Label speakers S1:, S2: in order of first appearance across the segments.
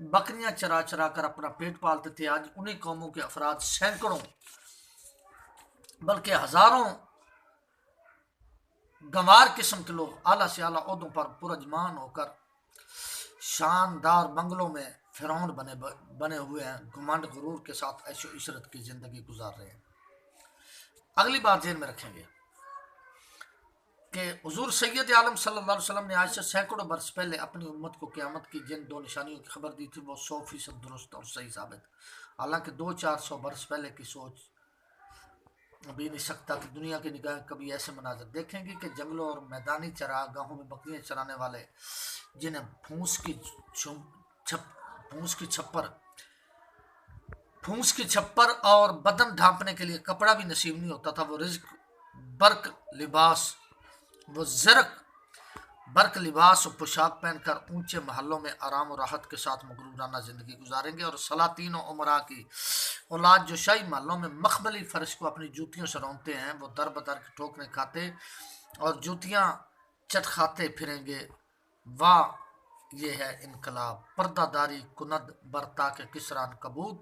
S1: بکریاں چرا چرا کر اپنا پیٹ پالتے تھے، آج انہی قوموں کے افراد سینکڑوں بلکہ ہزاروں گنوار قسم کے لوگ اعلیٰ سے اعلیٰ عہدوں پر پرجمان ہو کر شاندار بنگلوں میں فرعون بنے ہوئے ہیں، گھمنڈ غرور کے ساتھ عیش و عشرت کی زندگی گزار رہے ہیں۔ اگلی بات ذہن میں رکھیں گے کہ حضور سید عالم صلی اللہ علیہ وسلم نے آج سے سینکڑوں برس پہلے اپنی امت کو قیامت کی جن دو نشانیوں کی خبر دی تھی وہ 100% درست اور صحیح ثابت، حالانکہ 200-400 برس پہلے کی سوچ بھی نہیں سکتا کہ دنیا کی نگاہیں کبھی ایسے مناظر دیکھیں گی کہ جنگلوں اور میدانی چراگاہوں میں بکریاں چرانے والے جنہیں پھونس کی چھپر اور بدن ڈھانپنے کے لیے کپڑا بھی نصیب نہیں ہوتا تھا، وہ زرق برق لباس و پوشاک پہن کر اونچے محلوں میں آرام و راحت کے ساتھ مغرورانہ زندگی گزاریں گے، اور سلاطین و امراء کی اولاد جو شاہی محلوں میں مخملی فرش کو اپنی جوتیوں سے رونتے ہیں، وہ در بدر کے ٹھوکریں کھاتے اور جوتیاں چٹکھاتے پھریں گے۔ واہ یہ ہے انقلاب، پردہ داری کند برتا کے کسران کبوت،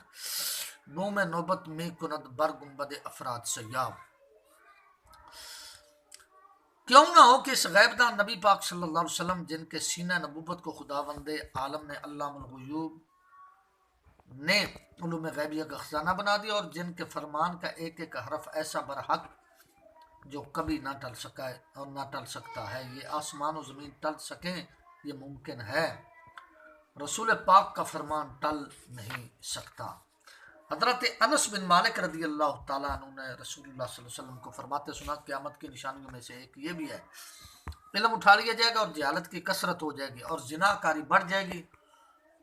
S1: بوم نوبت میں کند بر گنبد افراد سیاب۔ کیوں نہ ہو کہ اس غیب دان نبی پاک صلی اللہ علیہ وسلم جن کے سینہ نبوت کو خداوند عالم نے علام الغیوب نے علوم غیبیہ کا خزانہ بنا دیا، اور جن کے فرمان کا ایک ایک حرف ایسا برحق جو کبھی نہ ٹل سکا اور نہ ٹل سکتا ہے، یہ آسمان و زمین ٹل سکیں یہ ممکن ہے، رسول پاک کا فرمان ٹل نہیں سکتا۔ حضرت انس بن مالک رضی اللہ تعالیٰ عنہ نے رسول اللہ صلی اللہ علیہ وسلم کو فرماتے سنا، قیامت کی نشانیوں میں سے ایک یہ بھی ہے، علم اٹھا لیا جائے گا اور جہالت کی کثرت ہو جائے گی، اور زنا کاری بڑھ جائے گی،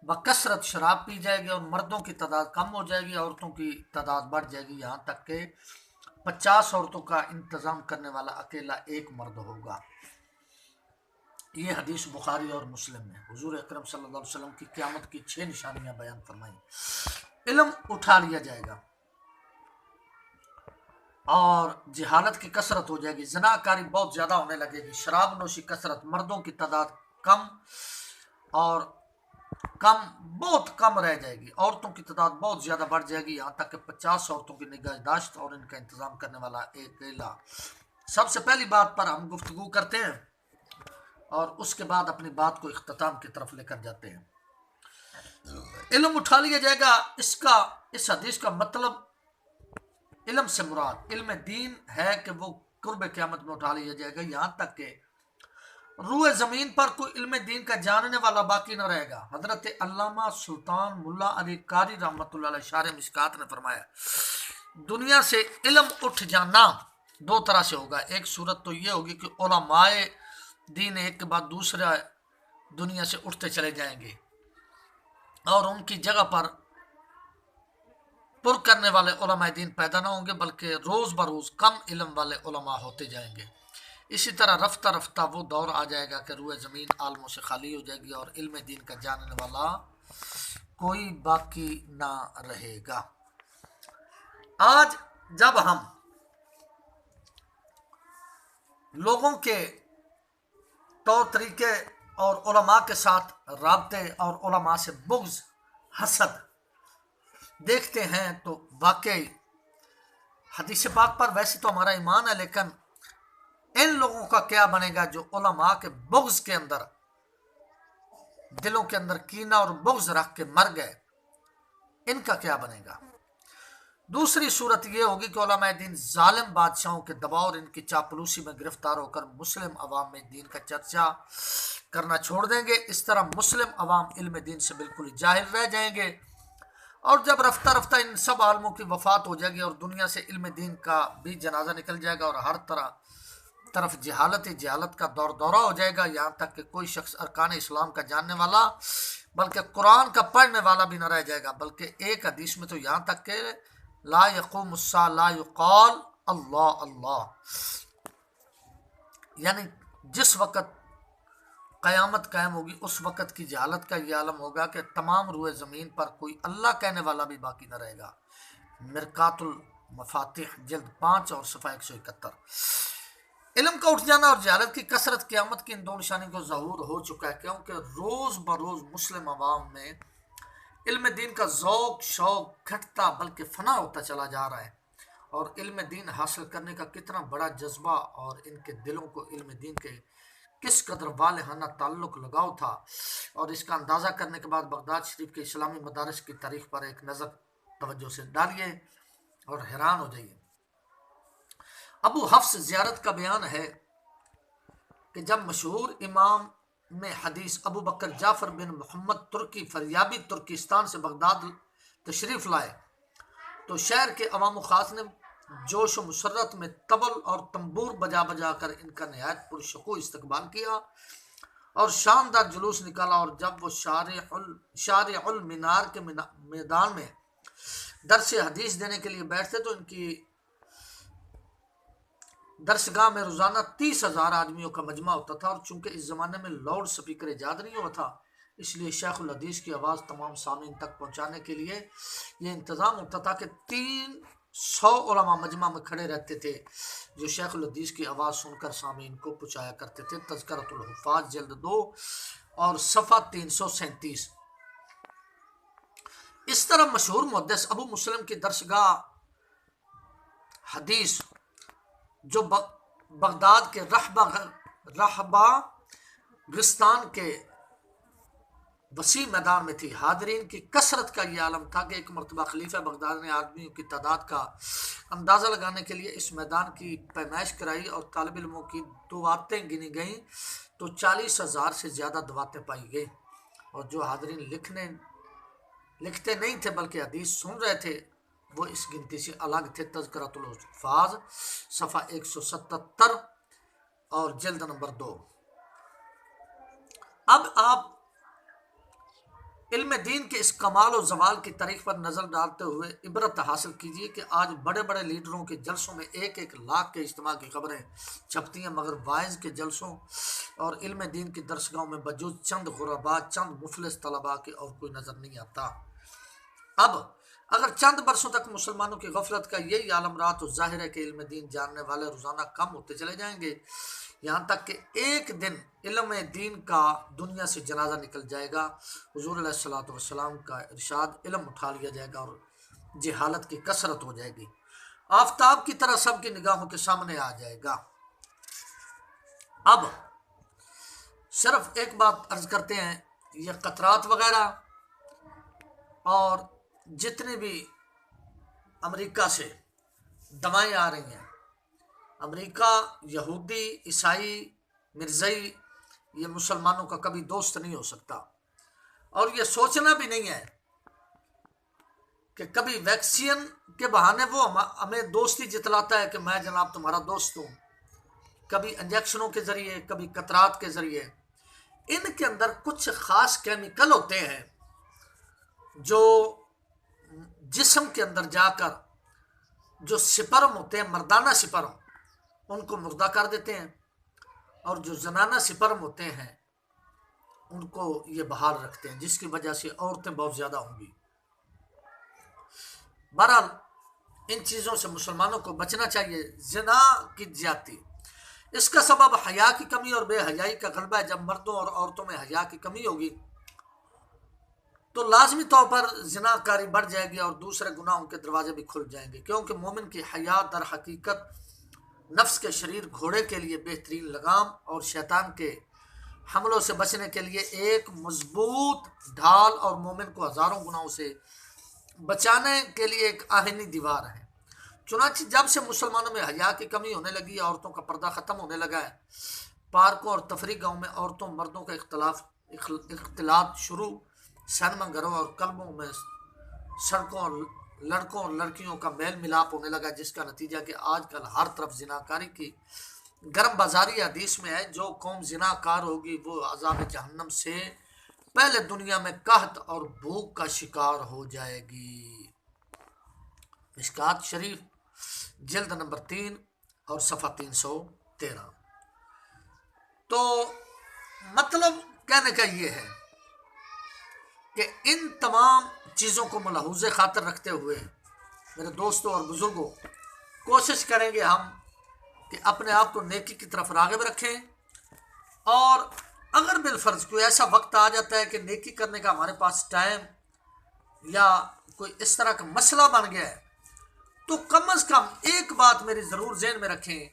S1: بکثرت شراب پی جائے گی، اور مردوں کی تعداد کم ہو جائے گی، عورتوں کی تعداد بڑھ جائے گی، یہاں تک کہ 50 عورتوں کا انتظام کرنے والا اکیلا ایک مرد ہوگا۔ یہ حدیث بخاری اور مسلم میں حضور اکرم صلی اللہ علیہ وسلم کی قیامت کی 6 نشانیاں بیان فرمائیں۔ علم اٹھا لیا جائے گا اور جہالت کی کثرت ہو جائے گی، زنا کاری بہت زیادہ ہونے لگے گی، شراب نوشی کثرت، مردوں کی تعداد بہت کم رہ جائے گی، عورتوں کی تعداد بہت زیادہ بڑھ جائے گی، یہاں تک کہ 50 عورتوں کی نگہداشت اور ان کا انتظام کرنے والا ایک اکیلا۔ سب سے پہلی بات پر ہم گفتگو کرتے ہیں اور اس کے بعد اپنی بات کو اختتام کی طرف لے کر جاتے ہیں۔ علم اٹھا لیا جائے گا، اس حدیث کا مطلب علم سے مراد علم دین ہے کہ وہ قرب قیامت میں اٹھا لیا جائے گا، یہاں تک کہ روح زمین پر کوئی علم دین کا جاننے والا باقی نہ رہے گا۔ حضرت علامہ سلطان ملا علی قاری رحمۃ اللہ علیہ شارح مشکات نے فرمایا، دنیا سے علم اٹھ جانا 2 طرح سے ہوگا، ایک صورت تو یہ ہوگی کہ علماء دین ایک کے بعد دوسرا دنیا سے اٹھتے چلے جائیں گے، اور ان کی جگہ پر پر کرنے والے علماء دین پیدا نہ ہوں گے، بلکہ روز بروز کم علم والے علماء ہوتے جائیں گے۔ اسی طرح رفتہ رفتہ وہ دور آ جائے گا کہ روح زمین عالموں سے خالی ہو جائے گی اور علم دین کا جاننے والا کوئی باقی نہ رہے گا۔ آج جب ہم لوگوں کے طور طریقے اور علماء کے ساتھ رابطے اور علماء سے بغض، حسد دیکھتے ہیں تو واقعی حدیث پاک پر ویسے تو ہمارا ایمان ہے، لیکن ان لوگوں کا کیا بنے گا جو علماء کے بغض کے اندر، دلوں کے اندر کینہ اور بغض رکھ کے مر گئے، ان کا کیا بنے گا؟ دوسری صورت یہ ہوگی کہ علماء دین ظالم بادشاہوں کے دباؤ اور ان کی چاپلوسی میں گرفتار ہو کر مسلم عوام میں دین کا چرچا کرنا چھوڑ دیں گے، اس طرح مسلم عوام علم دین سے بالکل ہی جاہل رہ جائیں گے، اور جب رفتہ رفتہ ان سب عالموں کی وفات ہو جائے گی اور دنیا سے علم دین کا بھی جنازہ نکل جائے گا اور ہر طرف جہالت کا دورہ ہو جائے گا، یہاں تک کہ کوئی شخص ارکان اسلام کا جاننے والا بلکہ قرآن کا پڑھنے والا بھی نہ رہ جائے گا، بلکہ ایک حدیث میں تو یہاں تک کہ لا یقوم الساعة لا یقال اللہ اللہ، یعنی جس وقت قیامت قائم ہوگی اس وقت کی جہالت کا یہ عالم ہوگا کہ تمام روئے زمین پر کوئی اللہ کہنے والا بھی باقی نہ رہے گا۔ مرقات المفاتح جلد 5 اور صفحہ 171۔ علم کا اٹھ جانا اور جہالت کی کثرت قیامت کی ان 2 نشانی کو ظہور ہو چکا ہے، کیونکہ روز بروز مسلم عوام میں علم دین کا ذوق شوق گھٹتا بلکہ فنا ہوتا چلا جا رہا ہے، اور علم دین حاصل کرنے کا کتنا بڑا جذبہ اور ان کے دلوں کو علم دین کے کس قدر والہانہ تعلق لگاؤ تھا، اور اس کا اندازہ کرنے کے بعد بغداد شریف کے اسلامی مدارس کی تاریخ پر ایک نظر توجہ سے ڈالیے اور حیران ہو جائیے۔ ابو حفص زیارت کا بیان ہے کہ جب مشہور امام میں حدیث ابو بکر جعفر بن محمد ترکی فریابی ترکستان سے بغداد تشریف لائے تو شہر کے عوام و خاص نے جوش و مسرت میں طبل اور تنبور بجا بجا کر ان کا نہایت پرشکوہ استقبال کیا اور شاندار جلوس نکالا، اور جب وہ شارع المنار کے میدان میں درس حدیث دینے کے لیے بیٹھتے تو ان کی درسگاہ میں روزانہ 30,000 آدمیوں کا مجمع ہوتا تھا، اور چونکہ اس زمانے میں لاؤڈ سپیکر ایجاد نہیں ہوا تھا، اس لیے شیخ الحدیث کی آواز تمام سامعین تک پہنچانے کے لیے یہ انتظام ہوتا تھا کہ 300 علماء مجمع میں کھڑے رہتے تھے جو شیخ الحدیث کی آواز سن کر سامعین کو پہنچایا کرتے تھے۔ تذکرۃ الحفاظ جلد 2 اور صفحہ 337۔ اس طرح مشہور محدث ابو مسلم کی درسگاہ حدیث جو بغداد کے رحبہ گستان کے وسیع میدان میں تھی، حاضرین کی کثرت کا یہ عالم تھا کہ ایک مرتبہ خلیفہ بغداد نے آدمیوں کی تعداد کا اندازہ لگانے کے لیے اس میدان کی پیمائش کرائی اور طالب علموں کی دعاتیں گنی گئیں تو 40,000 سے زیادہ دعاتیں پائی گئیں، اور جو حاضرین لکھتے نہیں تھے بلکہ حدیث سن رہے تھے وہ اس گنتی سے الگ تھے۔ تذکرۃ الحفاظ صفحہ 177 اور جلد نمبر 2۔ اب آپ علم دین کے اس کمال و زوال کی تاریخ پر نظر ڈالتے ہوئے عبرت حاصل کیجیے کہ آج بڑے بڑے لیڈروں کے جلسوں میں 1-1 لاکھ کے اجتماع کی خبریں چھپتی ہیں، مگر وائز کے جلسوں اور علم دین کی درسگاہوں میں بجوز چند غربا، چند مفلس طلباء کے اور کوئی نظر نہیں آتا۔ اب اگر چند برسوں تک مسلمانوں کی غفلت کا یہی عالم رہا تو ظاہر ہے کہ علم دین جاننے والے روزانہ کم ہوتے چلے جائیں گے، یہاں تک کہ ایک دن علم دین کا دنیا سے جنازہ نکل جائے گا۔ حضور علیہ الصلوۃ والسلام کا ارشاد، علم اٹھا لیا جائے گا اور جہالت کی کثرت ہو جائے گی، آفتاب کی طرح سب کی نگاہوں کے سامنے آ جائے گا۔ اب صرف ایک بات عرض کرتے ہیں، یہ قطرات وغیرہ اور جتنے بھی امریکہ سے دوائیں آ رہی ہیں، امریکہ یہودی، عیسائی، مرزائی، یہ مسلمانوں کا کبھی دوست نہیں ہو سکتا، اور یہ سوچنا بھی نہیں ہے کہ کبھی ویکسین کے بہانے وہ ہمیں دوستی جتلاتا ہے کہ میں جناب تمہارا دوست ہوں، کبھی انجیکشنوں کے ذریعے، کبھی قطرات کے ذریعے۔ ان کے اندر کچھ خاص کیمیکل ہوتے ہیں جو جسم کے اندر جا کر جو سپرم ہوتے ہیں، مردانہ سپرم، ان کو مردہ کر دیتے ہیں، اور جو زنانہ سپرم ہوتے ہیں ان کو یہ بحال رکھتے ہیں، جس کی وجہ سے عورتیں بہت زیادہ ہوں گی۔ بہرحال ان چیزوں سے مسلمانوں کو بچنا چاہیے۔ زنا کی زیادتی، اس کا سبب حیا کی کمی اور بے حیائی کا غلبہ ہے۔ جب مردوں اور عورتوں میں حیا کی کمی ہوگی تو لازمی طور پر زنا کاری بڑھ جائے گی اور دوسرے گناہوں کے دروازے بھی کھل جائیں گے، کیونکہ مومن کی حیا در حقیقت نفس کے شریر گھوڑے کے لیے بہترین لگام اور شیطان کے حملوں سے بچنے کے لیے ایک مضبوط ڈھال، اور مومن کو ہزاروں گناہوں سے بچانے کے لیے ایک آہنی دیوار ہے۔ چنانچہ جب سے مسلمانوں میں حیا کی کمی ہونے لگی، عورتوں کا پردہ ختم ہونے لگا ہے، پارکوں اور تفریح گاہوں میں عورتوں مردوں کا اختلاط شروع، سینما گھروں اور کلبوں میں سڑکوں اور لڑکوں اور لڑکیوں کا میل ملاپ ہونے لگا، جس کا نتیجہ کہ آج کل ہر طرف زناکاری کی گرم بازاری حدیث میں ہے۔ جو قوم زناکار ہوگی وہ عذاب جہنم سے پہلے دنیا میں قحط اور بھوک کا شکار ہو جائے گی۔ مشکات شریف جلد نمبر 3 اور صفحہ 313۔ تو مطلب کہنے کا یہ ہے کہ ان تمام چیزوں کو ملحوظ خاطر رکھتے ہوئے میرے دوستوں اور بزرگوں، کوشش کریں گے ہم کہ اپنے آپ کو نیکی کی طرف راغب رکھیں، اور اگر بالفرض کوئی ایسا وقت آ جاتا ہے کہ نیکی کرنے کا ہمارے پاس ٹائم یا کوئی اس طرح کا مسئلہ بن گیا ہے تو کم از کم ایک بات میری ضرور ذہن میں رکھیں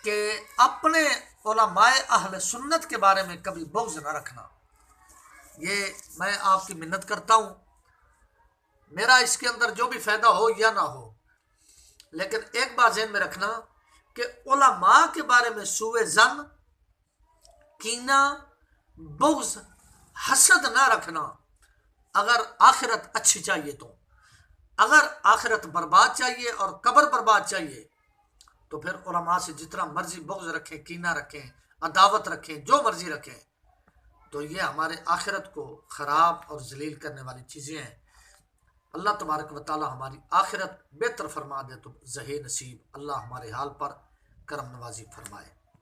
S1: کہ اپنے علماء اہل سنت کے بارے میں کبھی بغض نہ رکھنا. یہ میں آپ کی منت کرتا ہوں، میرا اس کے اندر جو بھی فائدہ ہو یا نہ ہو، لیکن ایک بات ذہن میں رکھنا کہ علماء کے بارے میں سوء ظن، کینہ، بغض، حسد نہ رکھنا. اگر آخرت اچھی چاہیے اگر آخرت برباد چاہیے اور قبر برباد چاہیے تو پھر علماء سے جتنا مرضی بغض رکھیں، کینہ رکھیں، عداوت رکھیں، جو مرضی رکھیں، تو یہ ہمارے آخرت کو خراب اور ذلیل کرنے والی چیزیں ہیں. اللہ تبارک و تعالی ہماری آخرت بہتر فرما دے تو ذہین نصیب. اللہ ہمارے حال پر کرم نوازی فرمائے.